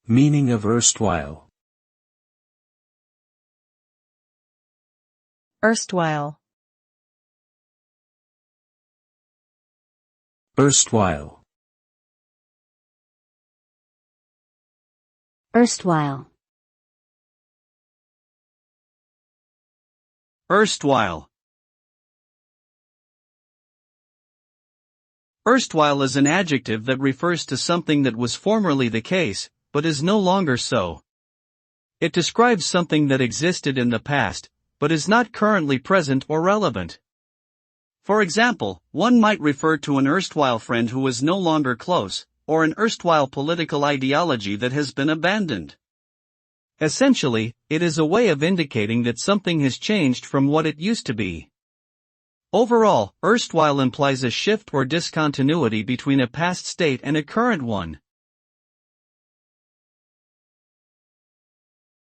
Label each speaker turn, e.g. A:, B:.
A: Meaning of erstwhile.
B: Erstwhile.
A: Erstwhile.
C: Erstwhile.
D: Erstwhile. Erstwhile is an adjective that refers to something that was formerly the case, but is no longer so. It describes something that existed in the past, but is not currently present or relevant. For example, one might refer to an erstwhile friend who is no longer close, or an erstwhile political ideology that has been abandoned. Essentially, it is a way of indicating that something has changed from what it used to be. Overall, erstwhile implies a shift or discontinuity between a past state and a current one.